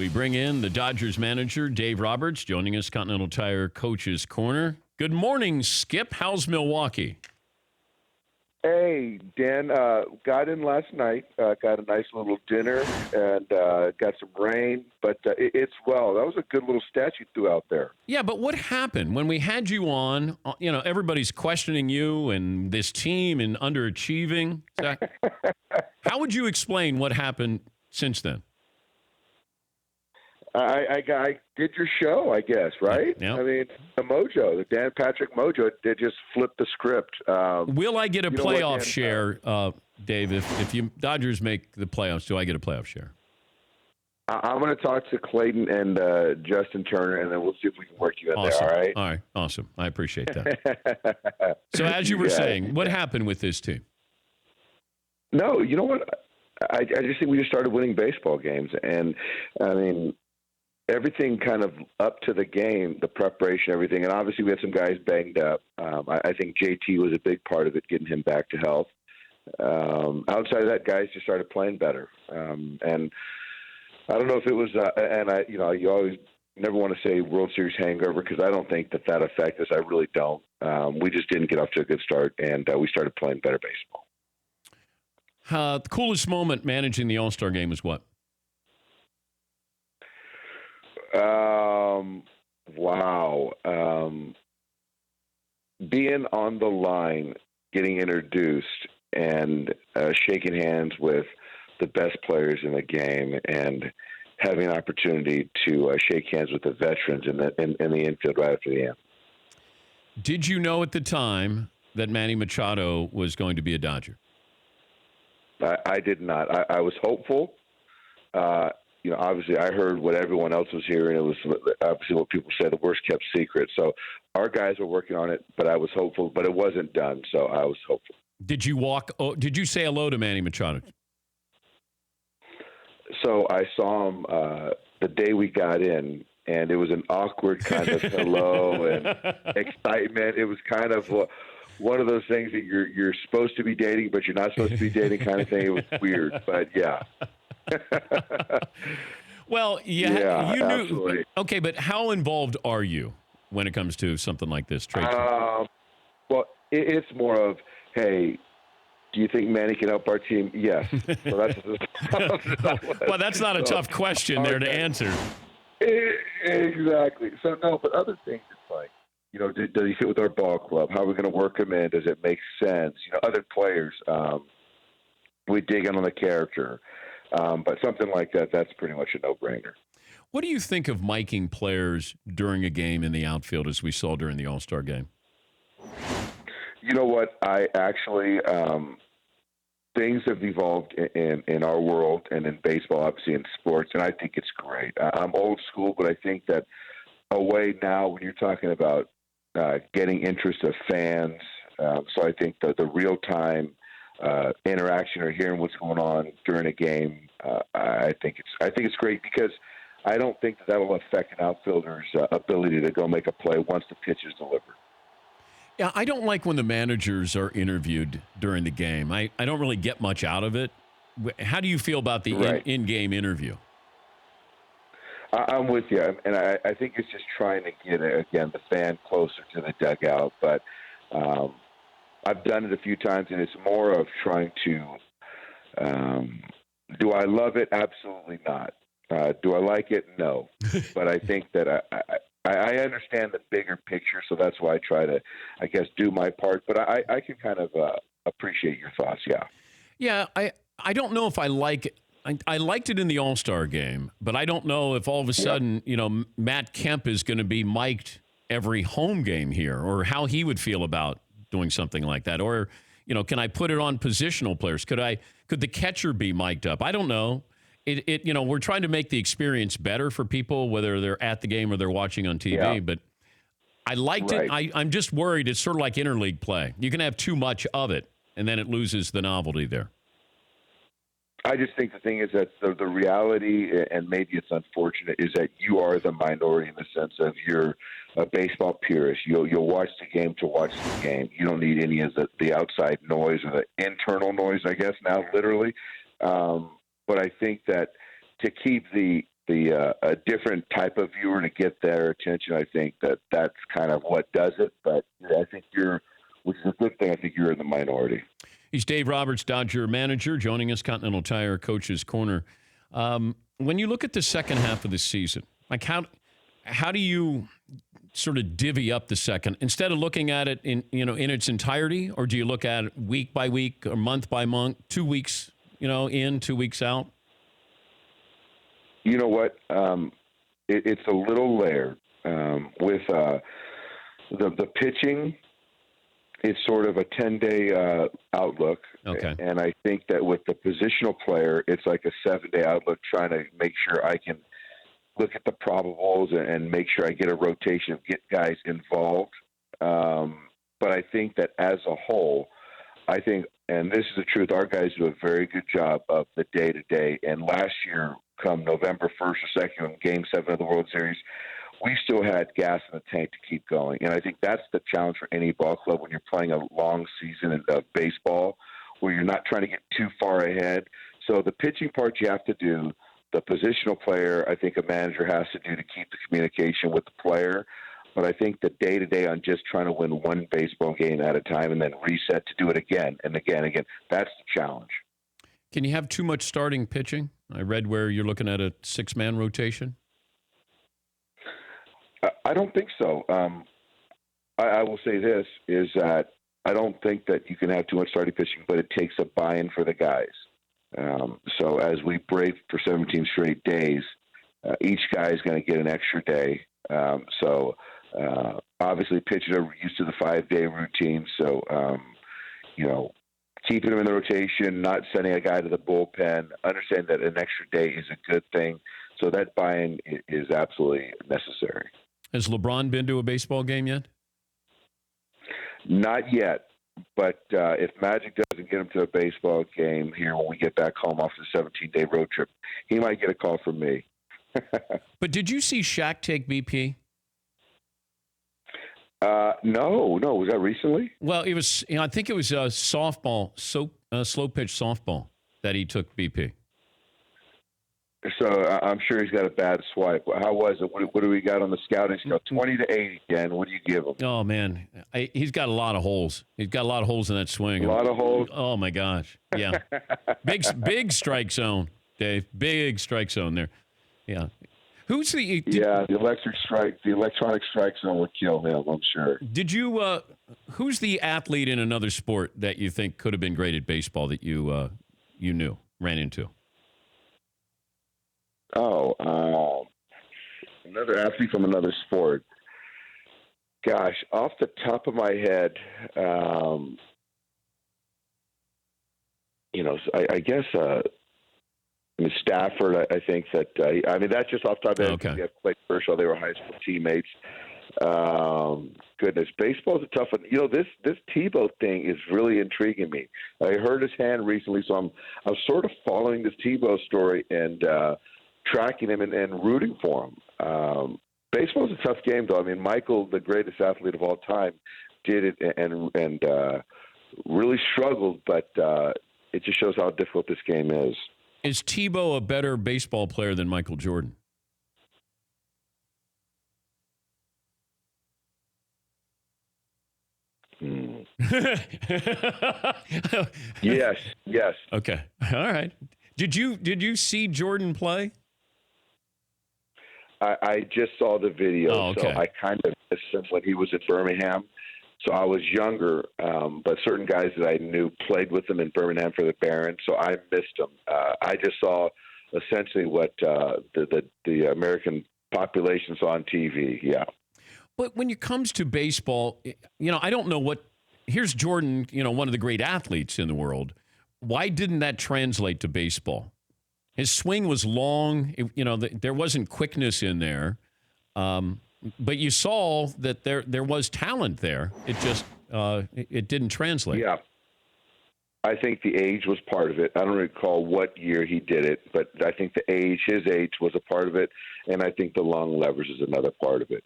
We bring in the Dodgers manager, Dave Roberts, joining us, Continental Tire Coaches Corner. Good morning, Skip. How's Milwaukee? Hey, Dan, got in last night, got a nice little dinner, and got some rain, but it's well. That was a good little stat you threw out there. Yeah, but what happened? When we had you on, everybody's questioning you and this team and underachieving. How would you explain what happened since then? I did your show, I guess, right? Yeah. I mean, the Dan Patrick mojo, they just flipped the script. Will I get a playoff share, Dave? If you Dodgers make the playoffs, do I get a playoff share? I'm going to talk to Clayton and Justin Turner, and then we'll see if we can work you in there, all right? All right, awesome. I appreciate that. So as you were saying, what happened with this team? No, you know what? I just think we just started winning baseball games, and, I mean – everything kind of up to the game, the preparation, everything. And obviously we had some guys banged up. I think JT was a big part of it, getting him back to health. Outside of that, guys just started playing better. And I don't know if it was, you always never want to say World Series hangover, because I don't think that affected us. I really don't. We just didn't get off to a good start, and we started playing better baseball. The coolest moment managing the All-Star game is what? Wow. Being on the line, getting introduced, and shaking hands with the best players in the game, and having an opportunity to shake hands with the veterans in the infield right after the end. Did you know at the time that Manny Machado was going to be a Dodger? I did not. I was hopeful. Obviously I heard what everyone else was hearing. It was obviously what people say, the worst kept secret. So our guys were working on it, but I was hopeful, but it wasn't done. So I was hopeful. Did you say hello to Manny Machado? So I saw him the day we got in, and it was an awkward kind of hello and excitement. It was kind of one of those things that you're supposed to be dating, but you're not supposed to be dating kind of thing. It was weird, but yeah. Well, you knew. Absolutely. Okay, but how involved are you when it comes to something like this? Well, it's more of, hey, do you think Manny can help our team? Yes. So well, that's not a tough question there to answer. Exactly. So, no, but other things, it's like, does he fit with our ball club? How are we going to work him in? Does it make sense? Other players, we dig in on the character. But something like that, that's pretty much a no-brainer. What do you think of miking players during a game in the outfield, as we saw during the All-Star game? You know what? I actually things have evolved in our world and in baseball, obviously in sports, and I think it's great. I'm old school, but I think that a way now when you're talking about getting interest of fans, so I think that the real-time interaction or hearing what's going on during a game, I think it's great, because I don't think that will affect an outfielder's ability to go make a play once the pitch is delivered. Yeah, I don't like when the managers are interviewed during the game. I don't really get much out of it. How do you feel about the in-game interview? I'm with you, and I think it's just trying to get, again, the fan closer to the dugout, but I've done it a few times, and it's more of trying to do I love it? Absolutely not. Do I like it? No. But I think that I understand the bigger picture, so that's why I try to, I guess, do my part. But I can kind of appreciate your thoughts, yeah. Yeah, I don't know if I like it. I liked it in the All-Star game, but I don't know if all of a sudden, Matt Kemp is going to be mic'd every home game here, or how he would feel about doing something like that. Or, can I put it on positional players? Could the catcher be mic'd up? I don't know. We're trying to make the experience better for people, whether they're at the game or they're watching on TV. Yeah. But I liked it. I'm just worried it's sort of like interleague play. You can have too much of it, and then it loses the novelty there. I just think the thing is that the reality, and maybe it's unfortunate, is that you are the minority in the sense of you're a baseball purist. You'll watch the game to watch the game. You don't need any of the outside noise or the internal noise, I guess, now literally. But I think that to keep the a different type of viewer to get their attention. I think that's kind of what does it. But I think which is a good thing. I think you're in the minority. He's Dave Roberts, Dodger manager, joining us, Continental Tire Coaches Corner. When you look at the second half of the season, like how do you sort of divvy up the second instead of looking at it in its entirety, or do you look at it week by week or month by month, 2 weeks, in, 2 weeks out? You know what? It's a little layered with the pitching. It's sort of a 10-day outlook. Okay. And I think that with the positional player, it's like a 7-day outlook, trying to make sure I can look at the probables and make sure I get a rotation, get guys involved. But I think that as a whole, and this is the truth, our guys do a very good job of the day-to-day. And last year, come November 1st or 2nd, in Game 7 of the World Series, we still had gas in the tank to keep going. And I think that's the challenge for any ball club when you're playing a long season of baseball, where you're not trying to get too far ahead. So the pitching part you have to do. The positional player, I think a manager has to do to keep the communication with the player. But I think the day-to-day on just trying to win one baseball game at a time and then reset to do it again and again, that's the challenge. Can you have too much starting pitching? I read where you're looking at a 6-man rotation. I don't think so. I will say this, is that I don't think that you can have too much starting pitching, but it takes a buy-in for the guys. So as we break for 17 straight days, each guy is going to get an extra day. Obviously pitchers are used to the 5-day routine. So, keeping them in the rotation, not sending a guy to the bullpen, understand that an extra day is a good thing. So that buy-in is absolutely necessary. Has LeBron been to a baseball game yet? Not yet. But if Magic doesn't get him to a baseball game here when we get back home off the 17-day road trip, he might get a call from me. But did you see Shaq take BP? No. Was that recently? Well, it was. I think it was softball, slow pitch softball that he took BP. So I'm sure he's got a bad swipe. How was it? What do we got on the scouting scale? 20 to 80, Ken. What do you give him? Oh, man. He's got a lot of holes. He's got a lot of holes in that swing. A lot of holes? Oh, my gosh. Yeah. Big strike zone, Dave. Big strike zone there. Yeah. Who's the... the electronic strike zone would kill him, I'm sure. Did you... who's the athlete in another sport that you think could have been great at baseball that you ran into? Another athlete from another sport. Gosh, off the top of my head, I guess Stafford. I think that. That's just off the top of my head. Okay. We have Clay Kershaw. They were high school teammates. Goodness, baseball's a tough one. This Tebow thing is really intriguing me. I heard his hand recently, so I'm sort of following this Tebow story and tracking him and rooting for him. Baseball's a tough game, though. Michael, the greatest athlete of all time, did it and really struggled, but it just shows how difficult this game is. Is Tebow a better baseball player than Michael Jordan? Yes. Okay. All right. Did you see Jordan play? I just saw the video, okay. So I kind of missed him when he was at Birmingham. So I was younger, but certain guys that I knew played with him in Birmingham for the Barons, so I missed him. I just saw essentially what the American population saw on TV, yeah. But when it comes to baseball, I don't know what – here's Jordan, one of the great athletes in the world. Why didn't that translate to baseball? His swing was long. There wasn't quickness in there. But you saw that there was talent there. It just it didn't translate. Yeah. I think the age was part of it. I don't recall what year he did it, but I think his age was a part of it, and I think the lung levers is another part of it.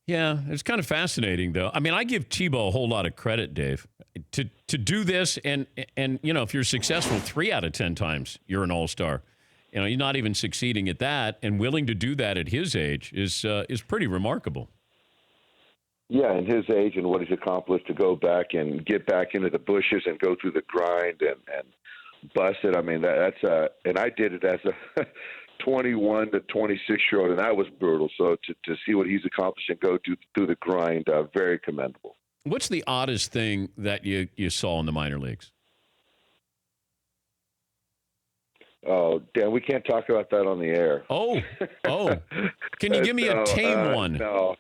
Yeah, it's kind of fascinating, though. I give Tebow a whole lot of credit, Dave, to do this, and if you're successful 3 out of 10 times, you're an all-star. he's not even succeeding at that, and willing to do that at his age is pretty remarkable. Yeah, and his age and what he's accomplished to go back and get back into the bushes and go through the grind and bust it. I mean, that's and I did it as a 21 to 26-year-old, and that was brutal. So to see what he's accomplished and go through the grind, very commendable. What's the oddest thing that you saw in the minor leagues? Oh, Dan, we can't talk about that on the air. Oh. Can you give me a tame one? No.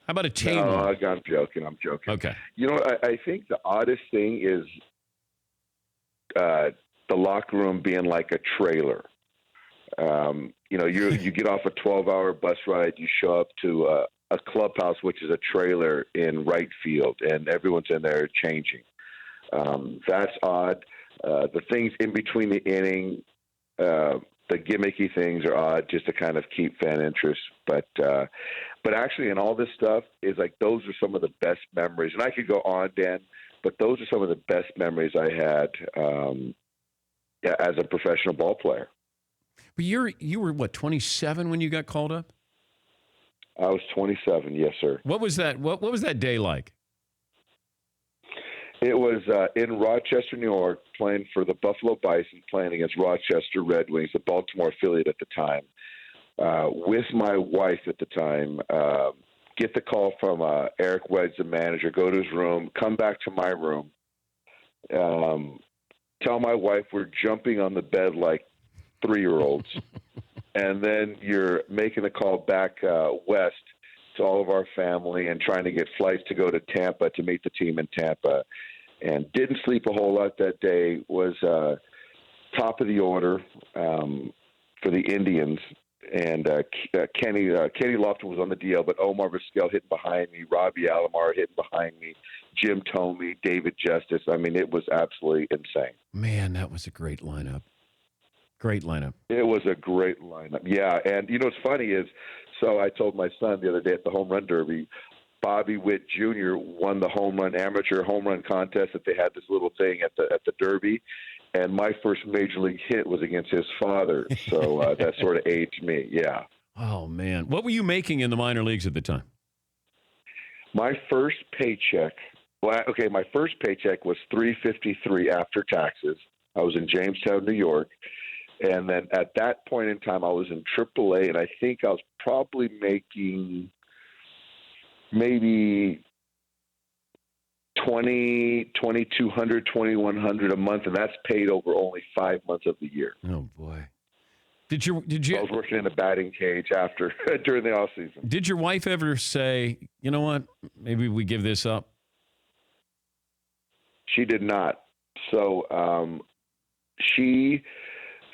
How about a tame one? I'm joking. Okay. I think the oddest thing is the locker room being like a trailer. You get off a 12-hour bus ride, you show up to a clubhouse, which is a trailer in right field, and everyone's in there changing. That's odd. The things in between the inning, the gimmicky things are odd just to kind of keep fan interest. But actually, in all this stuff, is like those are some of the best memories. And I could go on, Dan, but those are some of the best memories I had as a professional ball player. But you were what, 27 when you got called up? I was 27, yes, sir. What was that? What was that day like? It was in Rochester, New York, playing for the Buffalo Bison, playing against Rochester Red Wings, the Baltimore affiliate at the time. With my wife at the time, get the call from Eric Wedge, the manager, go to his room, come back to my room, tell my wife we're jumping on the bed like 3-year-olds, and then you're making a call back west to all of our family and trying to get flights to go to Tampa to meet the team in Tampa. And didn't sleep a whole lot that day, was top of the order for the Indians. And Kenny Lofton was on the DL, but Omar Vizquel hitting behind me, Robbie Alomar hitting behind me, Jim Thome, David Justice. I mean, it was absolutely insane. Man, that was a great lineup. Great lineup. It was a great lineup. Yeah, and what's funny is, so I told my son the other day at the home run derby, Bobby Witt Jr. won the amateur home run contest that they had this little thing at the derby. And my first major league hit was against his father. So that sort of aged me. Yeah. Oh, man. What were you making in the minor leagues at the time? My first paycheck was $353 after taxes. I was in Jamestown, New York. And then at that point in time, I was in AAA, and I think I was probably making maybe $2,200, $2,100 a month, and that's paid over only 5 months of the year. Oh boy! Did you? I was working in a batting cage during the off season. Did your wife ever say, "You know what? Maybe we give this up"? She did not. So she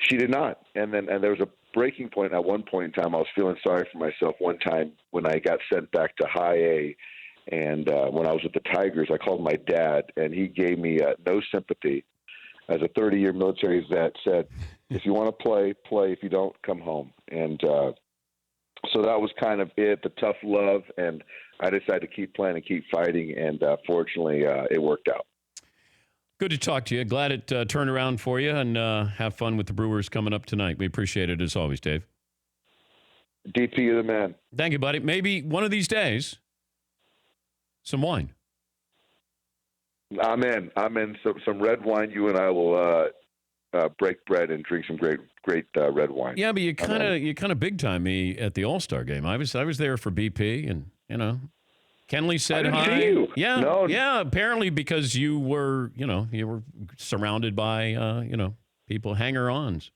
did not. And there was a breaking point at one point in time. I was feeling sorry for myself one time when I got sent back to high A. And when I was with the Tigers, I called my dad, and he gave me no sympathy. As a 30-year military vet, said, if you want to play, play. If you don't, come home. And so that was kind of it, the tough love. And I decided to keep playing and keep fighting. And fortunately, it worked out. Good to talk to you. Glad it turned around for you, and have fun with the Brewers coming up tonight. We appreciate it as always, Dave. DP, you're the man. Thank you, buddy. Maybe one of these days, some wine. I'm in. Some red wine. You and I will break bread and drink some great red wine. Yeah, but you kind of big time me at the All-Star game. I was there for BP, and Kenley said hi. See you. Yeah, no. Yeah. Apparently, because you were surrounded by people hanger-ons.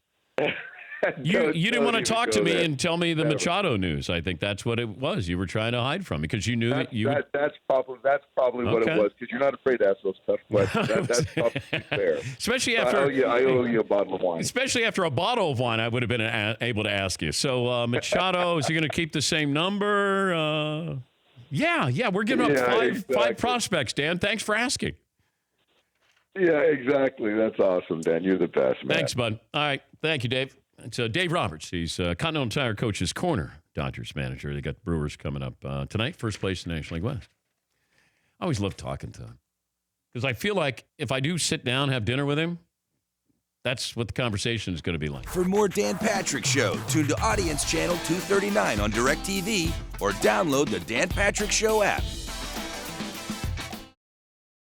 You didn't want to talk to me and tell me the Machado news. I think that's what it was. You were trying to hide from me because you knew that you. That's probably what it was, because you're not afraid to ask those tough questions. That's probably fair. Especially after I owe you a bottle of wine. Especially after a bottle of wine, I would have been able to ask you. So Machado, is he going to keep the same number? Yeah, we're giving up five prospects, Dan. Thanks for asking. Yeah, exactly. That's awesome, Dan. You're the best, man. Thanks, bud. All right. Thank you, Dave. It's Dave Roberts. He's Continental Tire Coaches Corner, Dodgers manager. They got the Brewers coming up tonight, first place in the National League West. I always love talking to him because I feel like if I do sit down, have dinner with him, That's what the conversation is going to be like. For more Dan Patrick Show, tune to Audience Channel 239 on DirecTV or download the Dan Patrick Show app.